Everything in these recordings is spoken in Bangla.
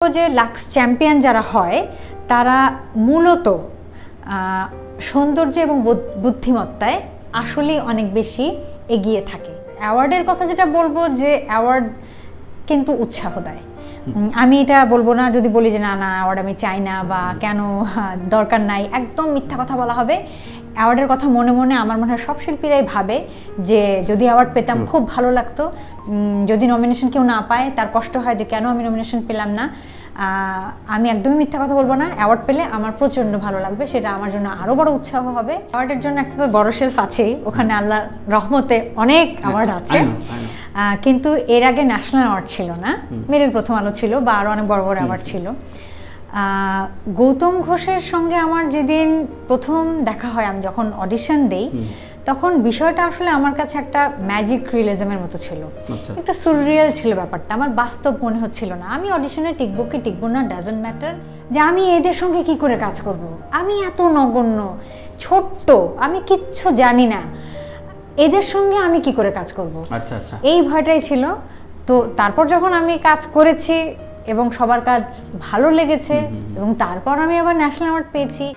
যে লাক্স চ্যাম্পিয়ন যারা হয় তারা মূলত সৌন্দর্য এবং বুদ্ধিমত্তায় আসলেই অনেক বেশি এগিয়ে থাকে। অ্যাওয়ার্ডের কথা যেটা বলবো যে অ্যাওয়ার্ড কিন্তু উৎসাহ দেয়। আমি এটা বলবো না যদি বলি যে না না অ্যাওয়ার্ড আমি চাই না বা কেন দরকার নাই, একদম মিথ্যা কথা বলা হবে। অ্যাওয়ার্ডের কথা মনে মনে আমার মনে হয় সব শিল্পীরাই ভাবে যে যদি অ্যাওয়ার্ড পেতাম খুব ভালো লাগতো, যদি নমিনেশন কেউ না পায় তার কষ্ট হয় যে কেন আমি নমিনেশন পেলাম না। আমি একদমই মিথ্যা কথা বলবো না, অ্যাওয়ার্ড পেলে আমার প্রচণ্ড ভালো লাগবে, সেটা আমার জন্য আরও বড় উৎসাহ হবে। অ্যাওয়ার্ডের জন্য একটা তো বড় শেলফ আছেই, ওখানে আল্লাহর রহমতে অনেক অ্যাওয়ার্ড আছে, কিন্তু এর আগে ন্যাশনাল অ্যাওয়ার্ড ছিল না, মেরিল প্রথম আলো ছিল বা আরও অনেক বড় বড় অ্যাওয়ার্ড ছিল। গৌতম ঘোষের সঙ্গে আমার যেদিন প্রথম দেখা হয়, আমি যখন অডিশন দেই তখন বিষয়টা আসলে আমার কাছে একটা ম্যাজিক রিয়েলিজমের মতো ছিল, একটা সুররিয়াল ছিল ব্যাপারটা, আমার বাস্তব মনে হচ্ছিল না। আমি অডিশনে টিকবো কি টিকবো না ডাজন্ট ম্যাটার, যে আমি এদের সঙ্গে কি করে কাজ করব, আমি এত নগণ্য ছোট্ট, আমি কিচ্ছু জানি না, এদের সঙ্গে আমি কি করে কাজ করব, এই ভয়টাই ছিল। তো তারপর যখন আমি কাজ করেছি এবং সবার কাজ ভালো লেগেছে এবং তারপর আমি আবার ন্যাশনাল অ্যাওয়ার্ড পেয়েছি।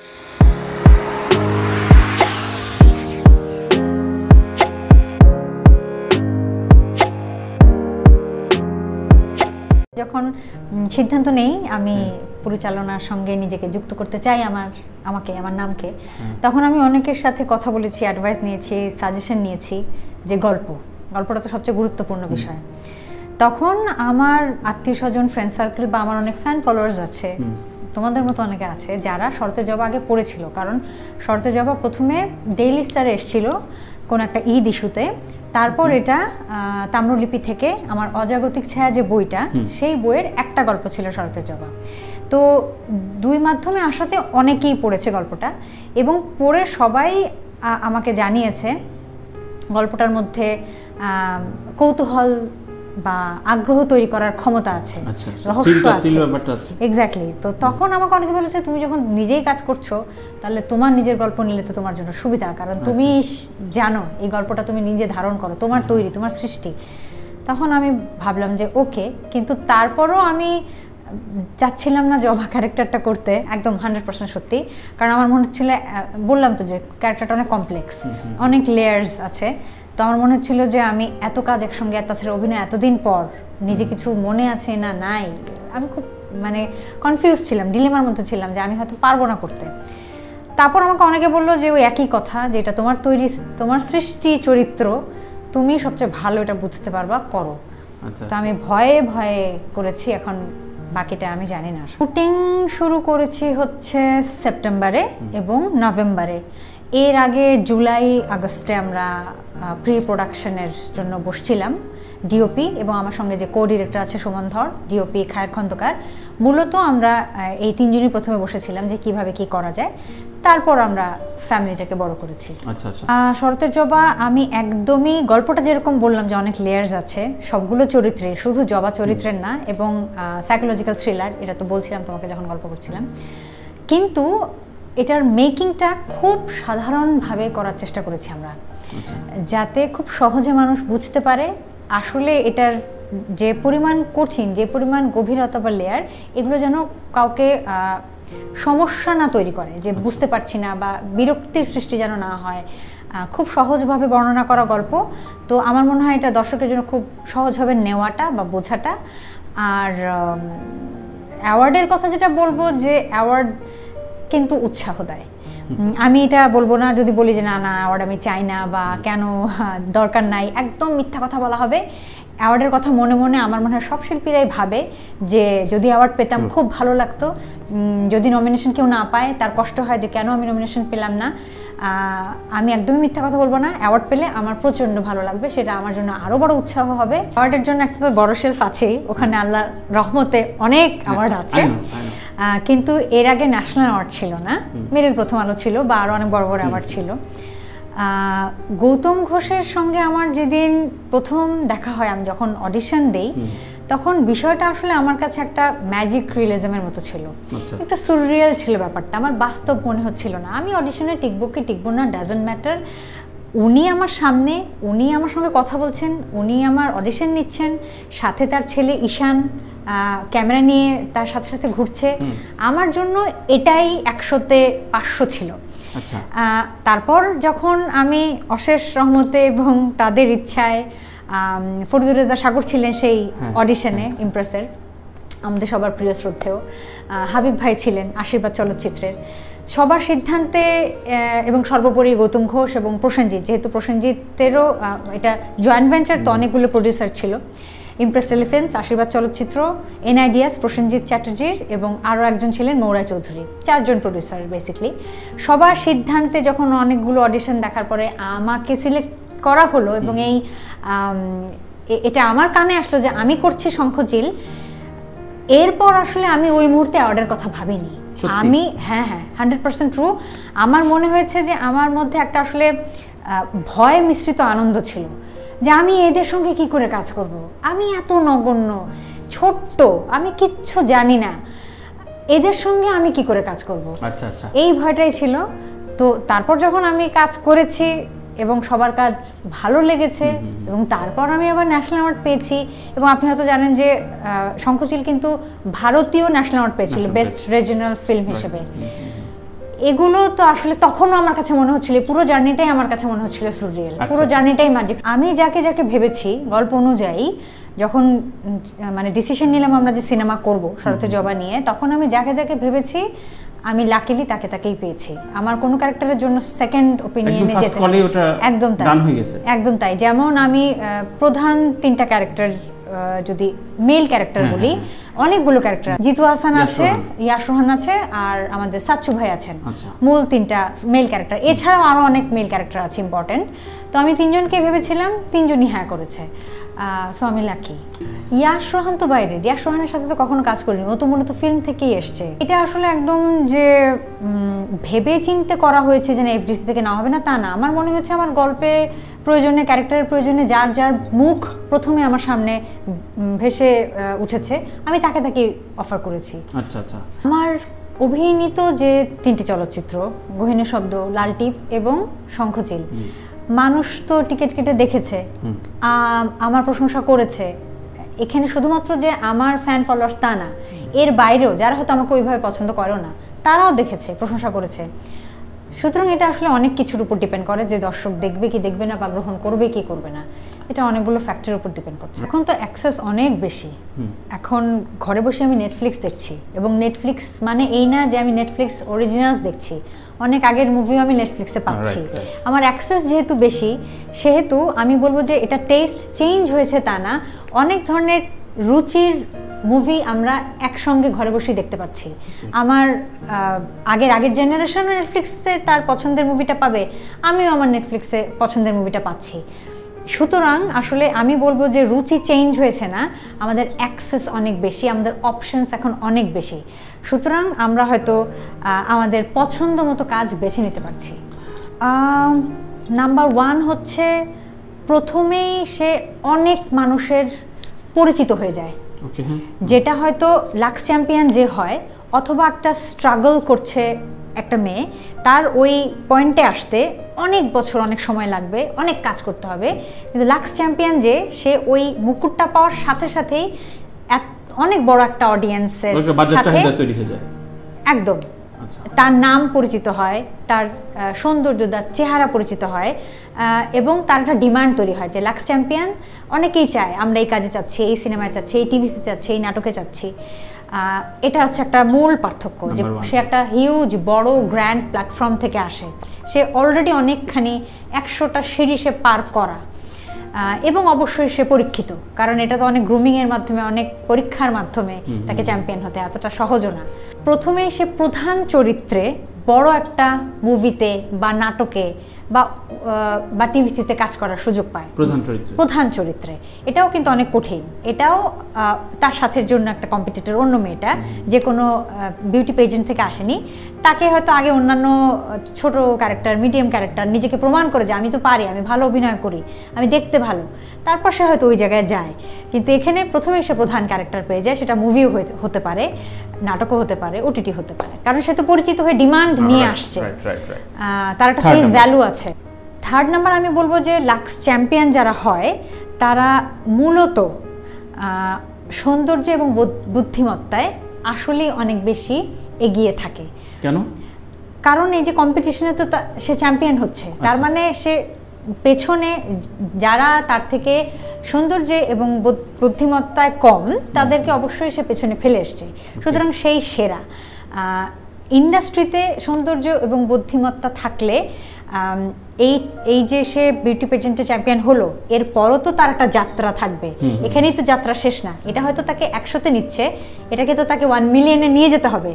যখন সিদ্ধান্ত নেই আমি পরিচালনার সঙ্গে নিজেকে যুক্ত করতে চাই আমার নামকে, তখন আমি অনেকের সাথে কথা বলেছি, অ্যাডভাইস নিয়েছি, সাজেশন নিয়েছি যে গল্পটা তো সবচেয়ে গুরুত্বপূর্ণ বিষয়। তখন আমার আত্মীয় স্বজন, ফ্রেন্ড সার্কেল বা আমার অনেক ফ্যান ফলোয়ার্স আছে, তোমাদের মতো অনেকে আছে যারা শরতের জবা আগে পড়েছিল, কারণ শরতের জবা প্রথমে ডেইলি স্টারে এসেছিল কোন একটা ঈদ ইস্যুতে, তারপর এটা তাম্রলিপি থেকে আমার অজাগতিক ছায়া যে বইটা, সেই বইয়ের একটা গল্প ছিল শরতের জবা। তো দুই মাধ্যমে আসাতে অনেকেই পড়েছে গল্পটা এবং পড়ে সবাই আমাকে জানিয়েছে গল্পটার মধ্যে কৌতূহল বা আগ্রহ তৈরি করার ক্ষমতা আছে, রহস্য আছে, এক্স্যাক্টলি। তো তখন আমাকে অনেকে বলেছে তুমি যখন নিজেই কাজ করছো তাহলে তোমার নিজের গল্প নিলে তো তোমার জন্য সুবিধা, কারণ তুমি জানো এই গল্পটা তুমি নিজে ধারণ করো, তোমার তৈরি, তোমার সৃষ্টি। তখন আমি ভাবলাম যে ওকে, কিন্তু তারপরও আমি চাচ্ছিলাম না জবা ক্যারেক্টারটা করতে, একদম 100% সত্যি, কারণ আমার মনে হচ্ছিল, বললাম তো যে ক্যারেক্টারটা অনেক কমপ্লেক্স, অনেক লেয়ার্স আছে। তো আমার মনে হচ্ছিল যে আমি এত কাজ একসঙ্গে, তাছাড়া অভিনয় এতদিন পর, নিজে কিছু মনে আছে না নাই, আমি খুব কনফিউজ ছিলাম, ডিলেমার মধ্যে ছিলাম যে আমি হয়তো পারবো না করতে। তারপর আমাকে অনেকে বললো যে ওই একই কথা, যে এটা তোমার তৈরি, তোমার সৃষ্টি চরিত্র, তুমি সবচেয়ে ভালো এটা বুঝতে পারবা, করো। তো আমি ভয়ে ভয়ে করেছি, এখন বাকিটা আমি জানি না। শুটিং শুরু করেছি হচ্ছে সেপ্টেম্বরে এবং নভেম্বরে। এর আগে জুলাই আগস্টে আমরা প্রি প্রোডাকশনের জন্য বসছিলাম, ডিওপি এবং আমার সঙ্গে যে কো ডিরেক্টর আছে সুমন ধর, ডিওপি খায়ের খন্দকার, মূলত আমরা এই তিনজনই প্রথমে বসেছিলাম যে কিভাবে কি করা যায়, তারপর আমরা ফ্যামিলিটাকে বড় করেছি। শরতের জবা আমি একদমই, গল্পটা যেরকম বললাম যে অনেক লেয়ার্স আছে, সবগুলো চরিত্রে, শুধু জবা চরিত্রের না, এবং সাইকোলজিক্যাল থ্রিলার, এটা তো বলছিলাম তোমাকে যখন গল্প করছিলাম, কিন্তু এটার মেকিংটা খুব সাধারণভাবে করার চেষ্টা করেছি আমরা, যাতে খুব সহজে মানুষ বুঝতে পারে আসলে এটার যে পরিমাণ কঠিন, যে পরিমাণ গভীরতা বা লেয়ার, এগুলো যেন কাউকে সমস্যা না তৈরি করে, যে বুঝতে পারছি না বা বিরক্তির সৃষ্টি যেন না হয়। খুব সহজভাবে বর্ণনা করা গল্প, তো আমার মনে হয় এটা দর্শকের জন্য খুব সহজ হবে নেওয়াটা বা বোঝাটা। আর অ্যাওয়ার্ডের কথা যেটা বলবো যে অ্যাওয়ার্ড কিন্তু উৎসাহ দেয়। আমি এটা বলবো না যদি বলি যে না না অ্যাওয়ার্ড আমি চাই না বা কেন দরকার নাই, একদম মিথ্যা কথা বলা হবে। অ্যাওয়ার্ডের কথা মনে মনে আমার মনে হয় সব শিল্পীরাই ভাবে যে যদি অ্যাওয়ার্ড পেতাম খুব ভালো লাগতো, যদি নমিনেশন কেউ না পায় তার কষ্ট হয় যে কেন আমি নমিনেশন পেলাম না। আমি একদমই মিথ্যা কথা বলবো না, অ্যাওয়ার্ড পেলে আমার প্রচণ্ড ভালো লাগবে, সেটা আমার জন্য আরও বড় উৎসাহ হবে। অ্যাওয়ার্ডের জন্য একটা তো বড় শেলফ আছেই, ওখানে আল্লাহর রহমতে অনেক অ্যাওয়ার্ড আছে, কিন্তু এর আগে ন্যাশনাল অ্যাওয়ার্ড ছিল না, মেরিল প্রথম আলো ছিল বা আরও অনেক বড় বড় অ্যাওয়ার্ড ছিল। গৌতম ঘোষের সঙ্গে আমার যেদিন প্রথম দেখা হয়, আমি যখন অডিশন দেই, তখন বিষয়টা আসলে আমার কাছে একটা ম্যাজিক রিয়েলিজমের মতো ছিল, একটা সুররিয়াল ছিল ব্যাপারটা, আমার বাস্তব মনে হচ্ছিল না। আমি অডিশনে টিকবো কি টিকবো না ডাজন্ট ম্যাটার, উনি আমার সামনে, উনি আমার সঙ্গে কথা বলছেন, উনি আমার অডিশন নিচ্ছেন, সাথে তার ছেলে ঈশান, ক্যামেরা নিয়ে তার সাথে সাথে ঘুরছে, আমার জন্য এটাই 100-তে 500 ছিল। আচ্ছা, তারপর যখন আমি অশেষ রহমতে এবং তাদের ইচ্ছায়, ফরিদুর রেজা সাগর ছিলেন সেই অডিশনে ইমপ্রেসের, আমাদের সবার প্রিয় শ্রদ্ধেয় হাবিব ভাই ছিলেন আশীর্বাদ চলচ্চিত্রের, সবার সিদ্ধান্তে এবং সর্বোপরি গৌতম ঘোষ এবং প্রসেনজিৎ, যেহেতু প্রসেনজিতেরও এটা জয়েন্ট ভেঞ্চার, তো অনেকগুলো প্রডিউসার ছিল, ইমপ্রেস টেলিফিল্মস, আশীর্বাদ চলচ্চিত্র, এনআইডিয়াস, প্রসেনজিৎ চ্যাটার্জির এবং আরও একজন ছিলেন মৌরা চৌধুরী, 4 জন প্রডিউসার বেসিক্যালি। সবার সিদ্ধান্তে যখন অনেকগুলো অডিশন দেখার পরে আমাকে সিলেক্ট করা হলো এবং এটা আমার কানে আসলো যে আমি করছি শঙ্খচিল, এরপর আসলে আমি ওই মুহূর্তে অর্ডার কথা ভাবিনি। আমি 100% ট্রু। আমার মনে হয়েছে যে আমার মধ্যে একটা আসলে ভয় মিশ্রিত আনন্দ ছিল যে আমি এদের সঙ্গে কি করে কাজ করব, আমি এত নগণ্য ছোট্ট, আমি কিচ্ছু জানি না, এদের সঙ্গে আমি কি করে কাজ করব। আচ্ছা আচ্ছা, এই ভয়টাই ছিল। তো তারপর যখন আমি কাজ করেছি এবং সবার কাজ ভালো লেগেছে এবং তারপর আমি আবার ন্যাশনাল অ্যাওয়ার্ড পেয়েছি, এবং আপনি হয়তো জানেন যে শঙ্খচিল কিন্তু ভারতীয় ন্যাশনাল অ্যাওয়ার্ড পেয়েছিল বেস্ট রিজিওনাল ফিল্ম হিসেবে। এগুলো তো আসলে তখনও আমার কাছে মনে হচ্ছিল, পুরো জার্নিটাই আমার কাছে মনে হচ্ছিল সুররিয়েল, পুরো জার্নিটাই ম্যাজিক। আমি যাকে যাকে ভেবেছি গল্প অনুযায়ী, যখন মানে ডিসিশন নিলাম আমরা যে সিনেমা করব শরতের জবা নিয়ে, তখন আমি যাকে যাকে ভেবেছি আমি লাকিলি তাকেই পেয়েছি। আমার কোনো ক্যারেক্টারের জন্য সেকেন্ড ওপিনিয়নে যেতে একদম তাই, একদম তাই। যেমন আমি প্রধান 3টা ক্যারেক্টার, যদি মেল ক্যারেক্টার বলি, অনেকগুলো ক্যারেক্টার, জিতু হাসান আছে, ইয়াশ রোহান আছে, আর আমাদের সাচ্চু ভাই আছেন, মূল 3টা মেল ক্যারেক্টার। এছাড়াও আরও অনেক মেল ক্যারেক্টার আছে ইম্পর্টেন্ট। তো আমি 3 জনকে ভেবেছিলাম, 3 জনই হ্যাঁ করেছে। সো আমি লাকি। ইয়াশ রোহান তো বাইরে, ইয়াশ রোহানের সাথে তো কখনো কাজ করিনি, ও তো মূলত ফিল্ম থেকেই এসছে। এটা আসলে একদম যে ভেবে চিন্তে করা হয়েছে যে না এফডিসি থেকে না হবে না, তা না। আমার মনে হচ্ছে আমার গল্পের প্রয়োজনে, ক্যারেক্টারের প্রয়োজনে যার যার মুখ প্রথমে আমার সামনে ভেসে উঠেছে, আমি তাকে অফার করেছি। আচ্ছা আচ্ছা, আমার অভিনীত যে 3টি চলচ্চিত্র, গহীনের শব্দ, লাল টিপ এবং শঙ্খচিল, মানুষ তো টিকিট কেটে দেখেছে, আমার প্রশংসা করেছে। এখানে শুধুমাত্র যে আমার ফ্যান ফলোয়ার্স তা না, এর বাইরেও যারা হয়তো আমাকে ওইভাবে পছন্দ করেও না, তারাও দেখেছে, প্রশংসা করেছে। সুতরাং এটা আসলে অনেক কিছুর উপর ডিপেন্ড করে যে দর্শক দেখবে কি দেখবে না, বা গ্রহণ করবে কি করবে না, এটা অনেকগুলো ফ্যাক্টরের উপর ডিপেন্ড করছে। এখন তো অ্যাক্সেস অনেক বেশি, এখন ঘরে বসে আমি নেটফ্লিক্স দেখছি, এবং নেটফ্লিক্স মানে এই না যে আমি নেটফ্লিক্স অরিজিনালস দেখছি, অনেক আগের মুভিও আমি নেটফ্লিক্সে পাচ্ছি। আমার অ্যাক্সেস যেহেতু বেশি, সেহেতু আমি বলবো যে এটা টেস্ট চেঞ্জ হয়েছে তা না, অনেক ধরনের রুচির মুভি আমরা একসঙ্গে ঘরে বসেই দেখতে পাচ্ছি। আমার আগের জেনারেশন নেটফ্লিক্সে তার পছন্দের মুভিটা পাবে, আমিও আমার নেটফ্লিক্সে পছন্দের মুভিটা পাচ্ছি। সুতরাং আসলে আমি বলবো যে রুচি চেঞ্জ হয়েছে না, আমাদের অ্যাক্সেস অনেক বেশি, আমাদের অপশনস এখন অনেক বেশি। সুতরাং আমরা হয়তো আমাদের পছন্দ মতো কাজ বেছে নিতে পারছি। নাম্বার 1 হচ্ছে প্রথমেই সে অনেক মানুষের পরিচিত হয়ে যায়, যেটা হয়তো লাক্স চ্যাম্পিয়ন যে হয়, অথবা একটা স্ট্রাগল করছে একটা মেয়ে, তার ওই পয়েন্টে আসতে অনেক বছর, অনেক সময় লাগবে, অনেক কাজ করতে হবে। কিন্তু লাক্স চ্যাম্পিয়ন যে, সে ওই মুকুটটা পাওয়ার সাথে সাথেই অনেক বড় একটা অডিয়েন্সের সাথে একদম তার নাম পরিচিত হয়, তার সৌন্দর্য, তার চেহারা পরিচিত হয়, এবং তার একটা ডিমান্ড তৈরি হয় যে লাক্স চ্যাম্পিয়ন অনেকেই চায়, আমরা এই কাজে চাচ্ছি, এই সিনেমায় চাচ্ছি, এই টিভিতে চাচ্ছি, এই নাটকে চাচ্ছি। এটা হচ্ছে একটা মূল পার্থক্য, যে সে একটা হিউজ বড় গ্র্যান্ড প্ল্যাটফর্ম থেকে আসে, সে অলরেডি অনেকখানি 100টা সিঁড়ি সে পার করা, এবং অবশ্যই সে পরীক্ষিত, কারণ এটা তো অনেক গ্রুমিংয়ের মাধ্যমে, অনেক পরীক্ষার মাধ্যমে তাকে চ্যাম্পিয়ন হতে, এতটা সহজও না। প্রথমেই সে প্রধান চরিত্রে বড় একটা মুভিতে বা নাটকে বা টিভিতে কাজ করার সুযোগ পায় প্রধান চরিত্রে। এটাও কিন্তু অনেক কঠিন, এটাও তার সাথে জন্য একটা কম্পিটিটর, অন্য মেয়েটা যে কোনো বিউটি পেজেন্ট থেকে আসেনি, তাকে হয়তো আগে অন্যান্য ছোট ক্যারেক্টার, মিডিয়াম ক্যারেক্টার নিজেকে প্রমাণ করে যে আমি তো পারি, আমি ভালো অভিনয় করি, আমি দেখতে ভালো, তারপর সে হয়তো ওই জায়গায় যায়। কিন্তু এখানে প্রথমেই সে প্রধান ক্যারেক্টার পেয়ে যায়, সেটা মুভিও হতে পারে, নাটকও হতে পারে, ওটিটি হতে পারে, কারণ সে তো পরিচিত হয়ে ডিমান্ড নিয়ে আসছে, তার একটা ফেস ভ্যালু আছে। থার্ড নাম্বার আমি বলবো যে লাক্স চ্যাম্পিয়ন যারা হয়, তারা মূলত সৌন্দর্য এবং বুদ্ধিমত্তায় আসলেই অনেক বেশি এগিয়ে থাকে। কেন? কারণ এই যে কম্পিটিশনে তো সে চ্যাম্পিয়ন হচ্ছে, তার মানে সে পেছনে যারা তার থেকে সৌন্দর্যে এবং বুদ্ধিমত্তায় কম তাদেরকে অবশ্যই সে পেছনে ফেলে এসছে, সুতরাং সেই সেরা। ইন্ডাস্ট্রিতে সৌন্দর্য এবং বুদ্ধিমত্তা থাকলে এই যে সে বিউটি পেজেন্টে চ্যাম্পিয়ন হলো, এরপরও তো তার একটা যাত্রা থাকবে, এখানেই তো যাত্রা শেষ না। এটা হয়তো তাকে 100-তে নিচ্ছে, এটাকে তো তাকে 1 মিলিয়নে নিয়ে যেতে হবে।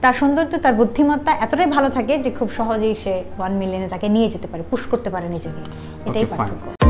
তার সৌন্দর্য, তার বুদ্ধিমত্তা এতটাই ভালো থাকে যে খুব সহজেই সে 1 মিলিয়নে তাকে নিয়ে যেতে পারে, পুশ করতে পারে নিজেকে। এটাই পার্থক্য।